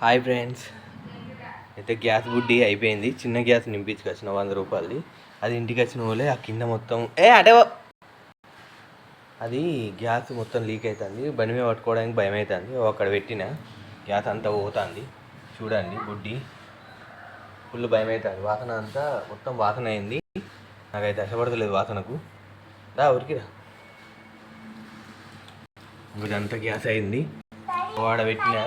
Hi friends, అయితే gas బుడ్డి అయిపోయింది. చిన్న గ్యాస్ నింపించుకొచ్చిన 100 రూపాయలది. అది ఇంటికి వచ్చిన వాళ్ళే ఆ కింద మొత్తం అటే అది గ్యాస్ మొత్తం లీక్ అవుతుంది. బండి మీద పట్టుకోవడానికి భయం అవుతుంది. అక్కడ పెట్టిన గ్యాస్ అంతా పోతుంది. చూడండి బుడ్డి ఫుల్ భయం అవుతుంది. వాసన అంతా మొత్తం వాసన అయింది. నాకైతే ఇష్టపడతలేదు వాసనకు. ఉరికిరా ఇదంతా గ్యాస్ అయింది. వాడ పెట్టిన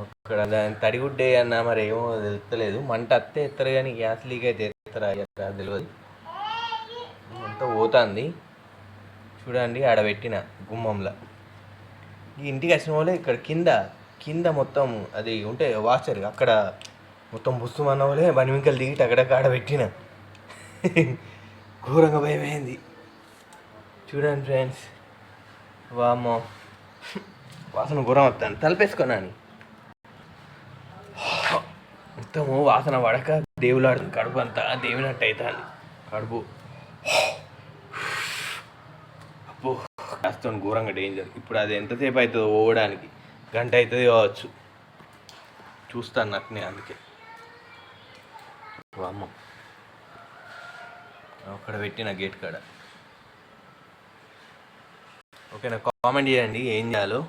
అక్కడ దాని తడిగుడ్డే అన్న మరి ఏమో తెలుస్తలేదు. మంట అత్తే ఎత్తారు కానీ గ్యాస్ లీక్ అయితే ఎత్తారా తెలియదు. అంతా పోతుంది. చూడండి ఆడ పెట్టిన గుమ్మంలో. ఈ ఇంటికి వచ్చిన వాళ్ళే ఇక్కడ కింద మొత్తం అది ఉంటే వాచర్ అక్కడ మొత్తం బుస్తుమన్న వాళ్ళే బనిమింకలు దిగి అక్కడక్కడ ఆడ పెట్టిన. ఘోరంగా భయమైంది. చూడండి ఫ్రెండ్స్, వామ్మో వాసన ఘోరం వస్తాను. తలపేసుకున్నాను. మొత్తము వాసన పడక దేవులాడుతుంది. కడుపు అంతా దేవునట్టు అవుతుంది. కడుపు అప్పు కాస్త ఘోరంగా డేంజర్. ఇప్పుడు అది ఎంతసేపు అవుతుందో పోవడానికి? గంట అవుతుంది కావచ్చు. చూస్తాను అట్నే, అందుకే అమ్మ అక్కడ పెట్టిన గేట్ కాడ. ఓకేనా? కామెంట్ చేయండి ఏం చేయాలో.